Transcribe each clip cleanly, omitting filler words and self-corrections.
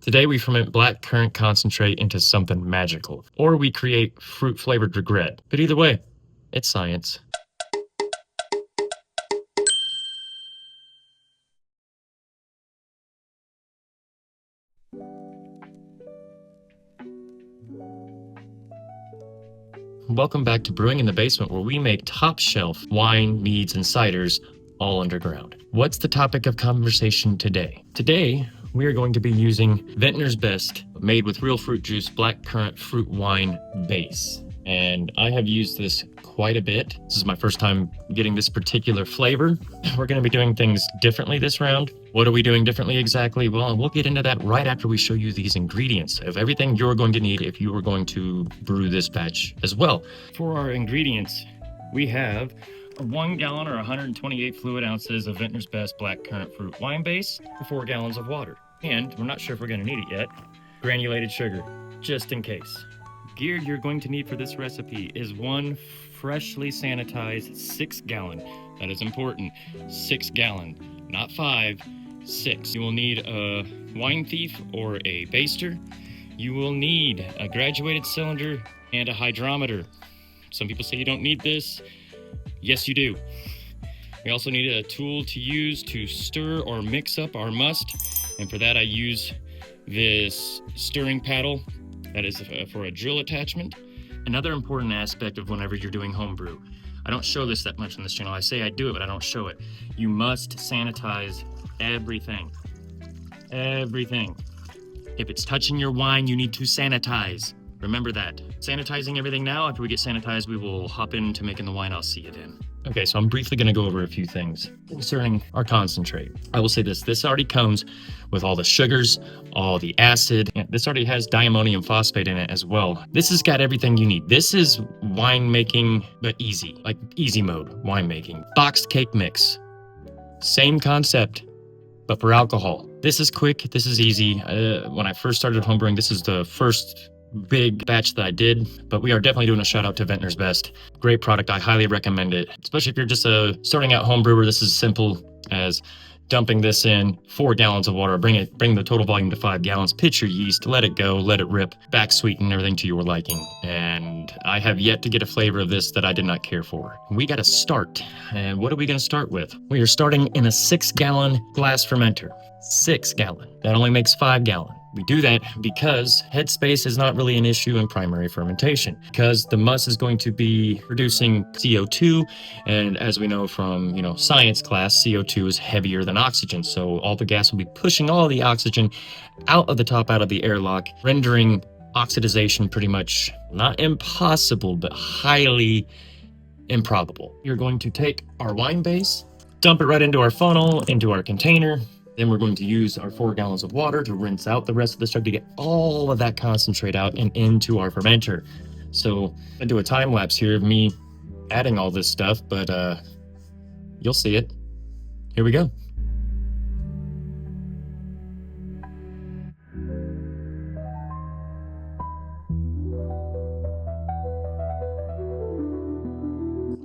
Today we ferment black currant concentrate into something magical, or we create fruit-flavored regret. But either way, it's science. Welcome back to Brewing in the Basement, where we make top-shelf wine, meads, and ciders all underground. What's the topic of conversation today? Today, we are going to be using Vintner's Best, made with real fruit juice, black currant fruit wine base. And I have used this quite a bit. This is my first time getting this particular flavor. We're going to be doing things differently this round. What are we doing differently exactly? Well, we'll get into that right after we show you these ingredients of everything you're going to need if you are going to brew this batch as well. For our ingredients, we have 1 gallon or 128 fluid ounces of Vintner's Best black currant fruit wine base, 4 gallons of water. And we're not sure if we're going to need it yet, granulated sugar, just in case. Gear you're going to need for this recipe is 1 freshly sanitized 6-gallon. That is important. 6-gallon, not 5, 6. You will need a wine thief or a baster. You will need a graduated cylinder and a hydrometer. Some people say you don't need this. Yes, you do. We also need a tool to use to stir or mix up our must. And for that, I use this stirring paddle. That is for a drill attachment. Another important aspect of whenever you're doing homebrew, I don't show this that much on this channel. I say I do it, but I don't show it. You must sanitize everything. Everything. If it's touching your wine, you need to sanitize. Remember that. Sanitizing everything now. After we get sanitized, we will hop into making the wine. I'll see you then. Okay, so I'm briefly going to go over a few things concerning our concentrate. I will say this already comes with all the sugars, all the acid. And this already has diammonium phosphate in it as well. This has got everything you need. This is winemaking, but easy, like easy mode winemaking. Boxed cake mix. Same concept, but for alcohol. This is quick, this is easy. When I first started homebrewing, this is the first big batch that I did, but we are definitely doing a shout out to Vintner's Best. Great product. I highly recommend it, especially if you're just a starting out home brewer. This is simple as dumping this in 4 gallons of water, bring the total volume to 5 gallons, pitch your yeast, let it go, let it rip, back sweeten everything to your liking. And I have yet to get a flavor of this that I did not care for. We got to start. And what are we going to start with? We are starting in a 6-gallon glass fermenter. 6-gallon. That only makes 5 gallon. We do that because headspace is not really an issue in primary fermentation, because the must is going to be producing CO2, and as we know from science class, CO2 is heavier than oxygen, so all the gas will be pushing all the oxygen out of the airlock, rendering oxidization pretty much not impossible, but highly improbable. You're going to take our wine base, dump it right into our funnel, into our container. Then we're going to use our 4 gallons of water to rinse out the rest of the stuff to get all of that concentrate out and into our fermenter. So I'm gonna do a time lapse here of me adding all this stuff, but you'll see it. Here we go.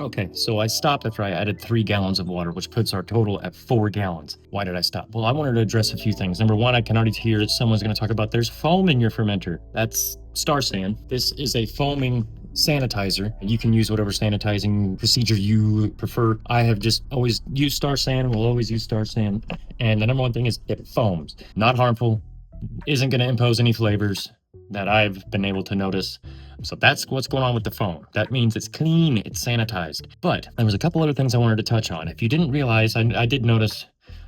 Okay, so I stopped after I added 3 gallons of water, which puts our total at 4 gallons. Why did I stop? Well, I wanted to address a few things. Number one, I can already hear that someone's going to talk about there's foam in your fermenter. That's Star San. This is a foaming sanitizer. You can use whatever sanitizing procedure you prefer. I have just always used Star San and will always use Star San. And the number one thing is it foams. Not harmful, isn't going to impose any flavors that I've been able to notice. So that's what's going on with the foam. That means it's clean, it's sanitized. But there was a couple other things I wanted to touch on. If you didn't realize, I did notice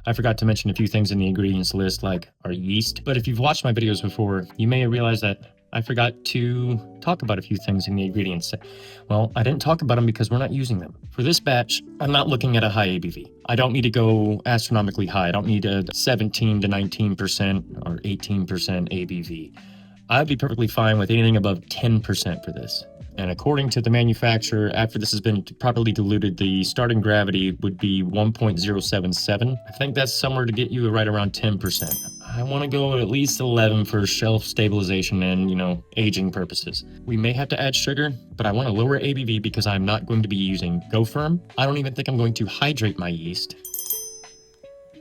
I forgot to mention a few things in the ingredients list, like our yeast. But if you've watched my videos before, you may realize that I forgot to talk about a few things in the ingredients. Well, I didn't talk about them because we're not using them. For this batch, I'm not looking at a high ABV. I don't need to go astronomically high. I don't need a 17 to 19% or 18% ABV. I'd be perfectly fine with anything above 10% for this. And according to the manufacturer, after this has been properly diluted, the starting gravity would be 1.077. I think that's somewhere to get you right around 10%. I want to go at least 11 for shelf stabilization and, aging purposes. We may have to add sugar, but I want a lower ABV because I'm not going to be using Go Firm. I don't even think I'm going to hydrate my yeast.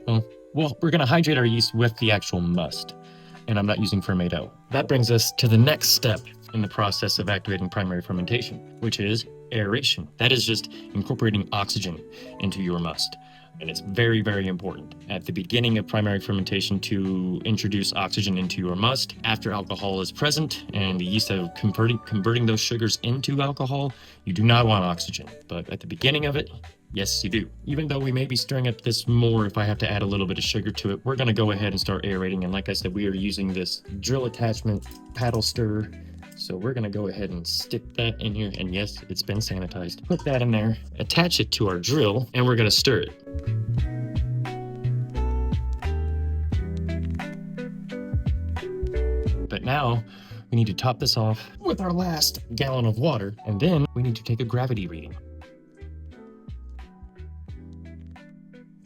Well, we're going to hydrate our yeast with the actual must. and I'm not using fermento. That brings us to the next step in the process of activating primary fermentation, which is aeration. That is just incorporating oxygen into your must. And it's very, very important at the beginning of primary fermentation to introduce oxygen into your must. After alcohol is present and the yeast are converting those sugars into alcohol, you do not want oxygen. But at the beginning of it, yes, you do. Even though we may be stirring up this more if I have to add a little bit of sugar to it, we're going to go ahead and start aerating. And like I said, we are using this drill attachment paddle stirrer. So we're going to go ahead and stick that in here. And yes, it's been sanitized. Put that in there, attach it to our drill, and we're going to stir it. But now we need to top this off with our last gallon of water, and then we need to take a gravity reading.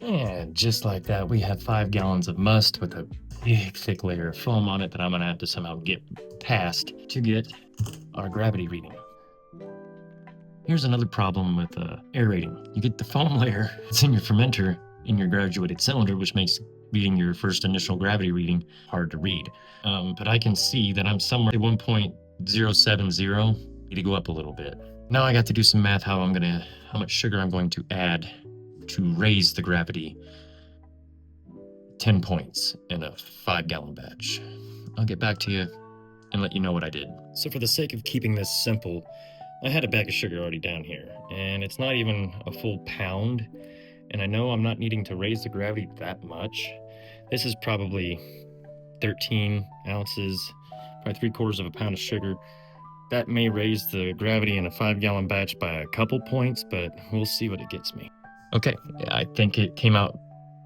And just like that, we have 5 gallons of must with a big thick layer of foam on it that I'm going to have to somehow get past to get our gravity reading. Here's another problem with aerating. You get the foam layer that's in your fermenter in your graduated cylinder, which makes reading your first initial gravity reading hard to read. But I can see that I'm somewhere at 1.070. Need to go up a little bit. Now I got to do some math how much sugar I'm going to add to raise the gravity 10 points in a 5-gallon batch. I'll get back to you and let you know what I did. So for the sake of keeping this simple, I had a bag of sugar already down here, and it's not even a full pound, and I know I'm not needing to raise the gravity that much. This is probably 13 ounces, probably 3/4 of a pound of sugar. That may raise the gravity in a 5-gallon batch by a couple points, but we'll see what it gets me. Okay, I think it came out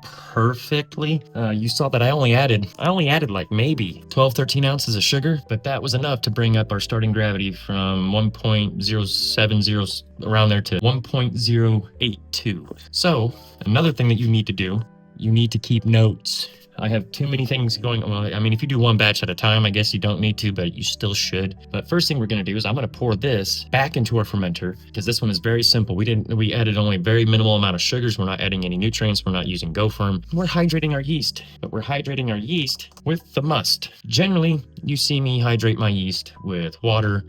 perfectly. You saw that I only added like maybe 12-13 ounces of sugar, but that was enough to bring up our starting gravity from 1.070 around there to 1.082. So another thing that you need to do, you need to keep notes. I have too many things going on. Well, I mean, if you do one batch at a time, I guess you don't need to, but you still should. But first thing we're going to do is I'm going to pour this back into our fermenter, because this one is very simple. We added only a very minimal amount of sugars. We're not adding any nutrients. We're not using GoFirm. We're hydrating our yeast, but we're hydrating our yeast with the must. Generally, you see me hydrate my yeast with water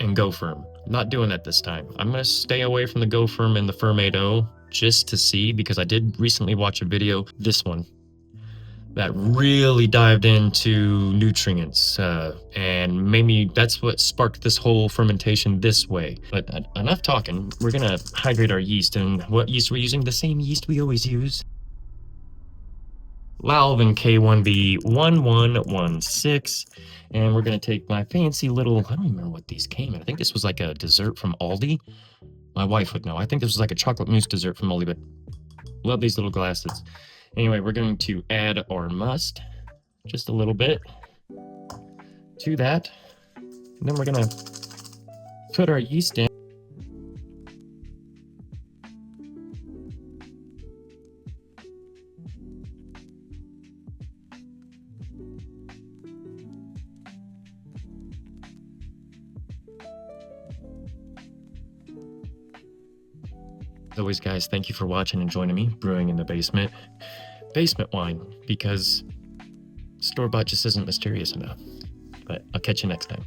and GoFirm. I'm not doing that this time. I'm going to stay away from the GoFirm and the fermento just to see, because I did recently watch a video, this one, that really dived into nutrients, and maybe that's what sparked this whole fermentation this way. But enough talking, we're gonna hydrate our yeast. And what yeast we're using? The same yeast we always use. Lalvin K1B 1116, and we're gonna take my fancy little, I don't remember what these came in. I think this was like a dessert from Aldi. My wife would know. I think this was like a chocolate mousse dessert from Aldi, but love these little glasses. Anyway, we're going to add our must, just a little bit, to that. And then we're going to put our yeast in. As always, guys, thank you for watching and joining me, brewing in the basement. Basement wine, because store-bought just isn't mysterious enough. But I'll catch you next time.